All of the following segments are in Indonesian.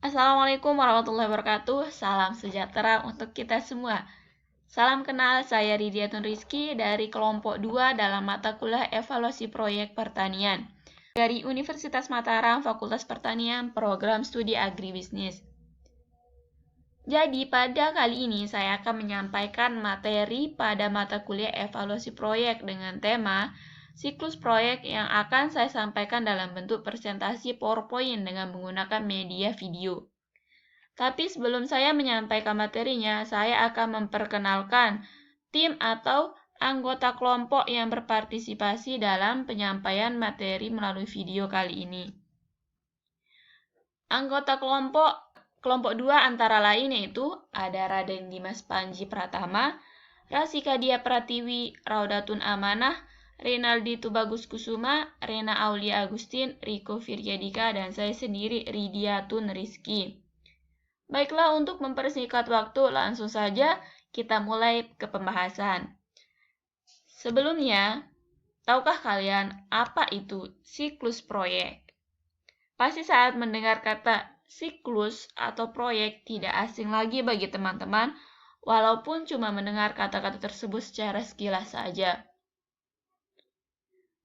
Assalamualaikum warahmatullahi wabarakatuh. Salam sejahtera untuk kita semua. Salam kenal, saya Ridiatun Rizky dari kelompok 2 dalam mata kuliah evaluasi proyek pertanian dari Universitas Mataram, Fakultas Pertanian, Program Studi Agribisnis. Jadi, pada kali ini saya akan menyampaikan materi pada mata kuliah evaluasi proyek dengan tema siklus proyek yang akan saya sampaikan dalam bentuk presentasi PowerPoint dengan menggunakan media video. Tapi sebelum saya menyampaikan materinya, saya akan memperkenalkan tim atau anggota kelompok yang berpartisipasi dalam penyampaian materi melalui video kali ini. Anggota kelompok 2 antara lain yaitu ada Raden Dimas Panji Pratama, Rasika Dia Pratiwi, Raudatun Amanah, Renaldi Tubagus Kusuma, Rena Aulia Agustin, Riko Firyadika, dan saya sendiri Ridiatun Rizky. Baiklah, untuk mempersingkat waktu, langsung saja kita mulai ke pembahasan. Sebelumnya, tahukah kalian apa itu siklus proyek? Pasti saat mendengar kata siklus atau proyek tidak asing lagi bagi teman-teman, walaupun cuma mendengar kata-kata tersebut secara sekilas saja.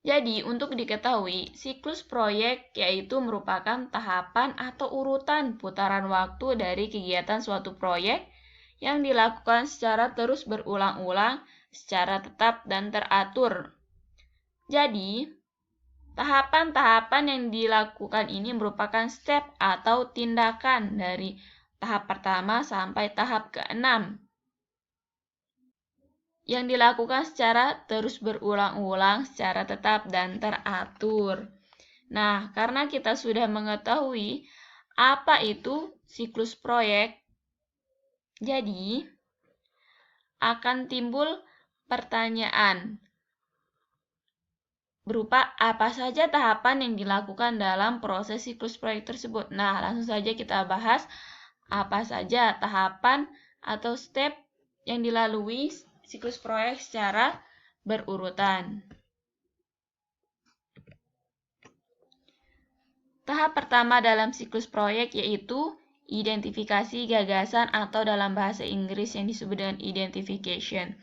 Jadi, untuk diketahui, siklus proyek yaitu merupakan tahapan atau urutan putaran waktu dari kegiatan suatu proyek yang dilakukan secara terus berulang-ulang, secara tetap dan teratur. Jadi, tahapan-tahapan yang dilakukan ini merupakan step atau tindakan dari tahap pertama sampai tahap ke-6 yang dilakukan secara terus berulang-ulang, secara tetap dan teratur. Nah, karena kita sudah mengetahui apa itu siklus proyek, jadi akan timbul pertanyaan berupa apa saja tahapan yang dilakukan dalam proses siklus proyek tersebut. Nah, langsung saja kita bahas apa saja tahapan atau step yang dilalui siklus proyek secara berurutan. Tahap pertama dalam siklus proyek yaitu identifikasi gagasan atau dalam bahasa Inggris yang disebut dengan identification.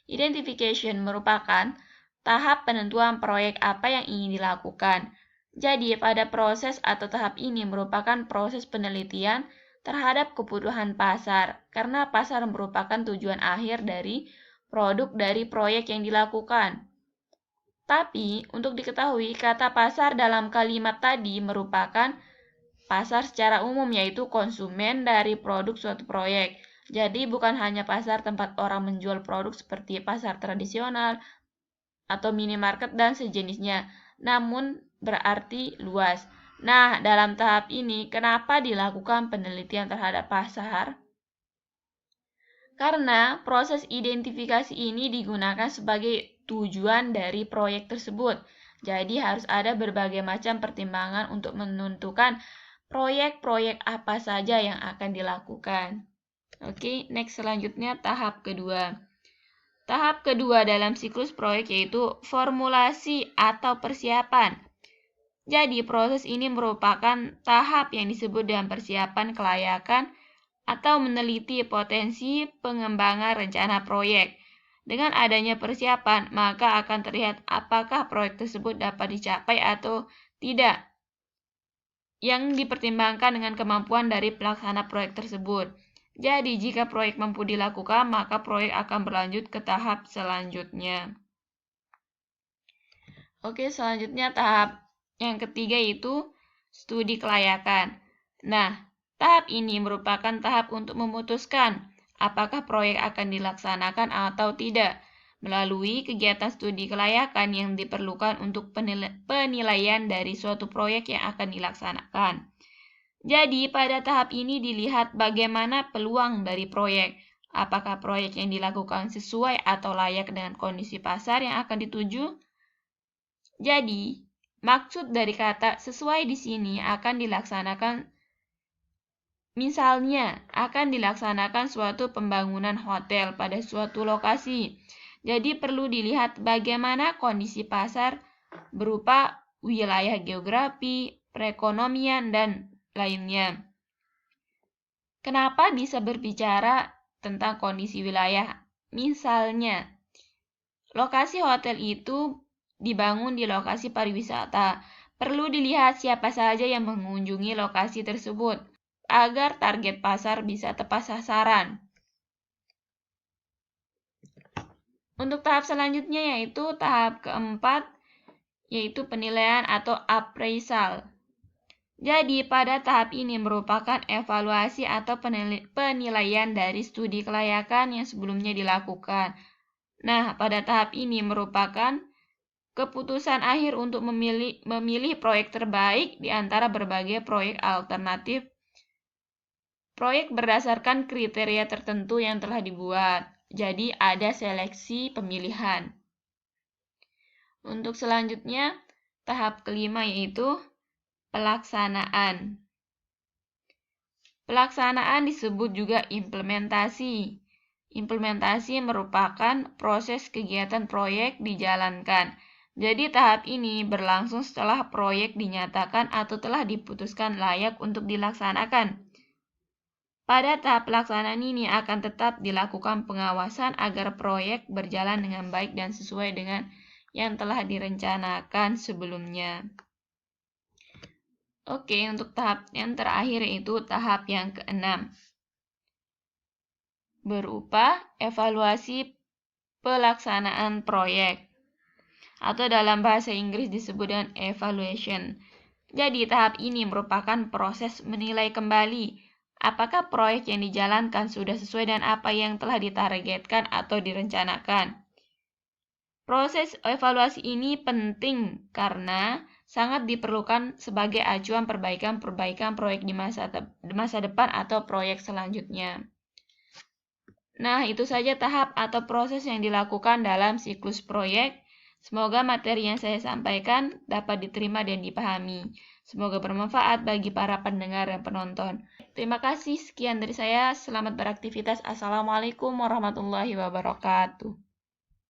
Identification merupakan tahap penentuan proyek apa yang ingin dilakukan. Jadi, pada proses atau tahap ini merupakan proses penelitian terhadap kebutuhan pasar, karena pasar merupakan tujuan akhir dari produk dari proyek yang dilakukan. Tapi, untuk diketahui, kata pasar dalam kalimat tadi merupakan pasar secara umum, yaitu konsumen dari produk suatu proyek. Jadi, bukan hanya pasar tempat orang menjual produk seperti pasar tradisional atau minimarket dan sejenisnya, namun berarti luas. Nah, dalam tahap ini, kenapa dilakukan penelitian terhadap pasar? Karena proses identifikasi ini digunakan sebagai tujuan dari proyek tersebut. Jadi harus ada berbagai macam pertimbangan untuk menentukan proyek-proyek apa saja yang akan dilakukan. Oke, next selanjutnya tahap kedua. Tahap kedua dalam siklus proyek yaitu formulasi atau persiapan. Jadi proses ini merupakan tahap yang disebut dengan persiapan kelayakan atau meneliti potensi pengembangan rencana proyek. Dengan adanya persiapan, maka akan terlihat apakah proyek tersebut dapat dicapai atau tidak, yang dipertimbangkan dengan kemampuan dari pelaksana proyek tersebut. Jadi, jika proyek mampu dilakukan, maka proyek akan berlanjut ke tahap selanjutnya. Oke, selanjutnya tahap yang ketiga yaitu studi kelayakan. Nah, tahap ini merupakan tahap untuk memutuskan apakah proyek akan dilaksanakan atau tidak melalui kegiatan studi kelayakan yang diperlukan untuk penilaian dari suatu proyek yang akan dilaksanakan. Jadi, pada tahap ini dilihat bagaimana peluang dari proyek. Apakah proyek yang dilakukan sesuai atau layak dengan kondisi pasar yang akan dituju? Jadi, maksud dari kata sesuai di sini akan dilaksanakan, misalnya akan dilaksanakan suatu pembangunan hotel pada suatu lokasi. Jadi perlu dilihat bagaimana kondisi pasar berupa wilayah geografi, perekonomian, dan lainnya. Kenapa bisa berbicara tentang kondisi wilayah? Misalnya, lokasi hotel itu dibangun di lokasi pariwisata. Perlu dilihat siapa saja yang mengunjungi lokasi tersebut agar target pasar bisa tepat sasaran. Untuk tahap selanjutnya yaitu tahap keempat, yaitu penilaian atau appraisal. Jadi, pada tahap ini merupakan evaluasi atau penilaian dari studi kelayakan yang sebelumnya dilakukan. Nah, pada tahap ini merupakan keputusan akhir untuk memilih proyek terbaik di antara berbagai proyek alternatif. Proyek berdasarkan kriteria tertentu yang telah dibuat. Jadi, ada seleksi pemilihan. Untuk selanjutnya, tahap kelima yaitu pelaksanaan. Pelaksanaan disebut juga implementasi. Implementasi merupakan proses kegiatan proyek dijalankan. Jadi tahap ini berlangsung setelah proyek dinyatakan atau telah diputuskan layak untuk dilaksanakan. Pada tahap pelaksanaan ini akan tetap dilakukan pengawasan agar proyek berjalan dengan baik dan sesuai dengan yang telah direncanakan sebelumnya. Oke, untuk tahap yang terakhir yaitu tahap yang keenam, berupa evaluasi pelaksanaan proyek, atau dalam bahasa Inggris disebut dengan evaluation. Jadi, tahap ini merupakan proses menilai kembali apakah proyek yang dijalankan sudah sesuai dengan apa yang telah ditargetkan atau direncanakan. Proses evaluasi ini penting karena sangat diperlukan sebagai acuan perbaikan proyek di masa depan atau proyek selanjutnya. Nah, itu saja tahap atau proses yang dilakukan dalam siklus proyek. Semoga materi yang saya sampaikan dapat diterima dan dipahami. Semoga bermanfaat bagi para pendengar dan penonton. Terima kasih, sekian dari saya. Selamat beraktivitas. Assalamualaikum warahmatullahi wabarakatuh.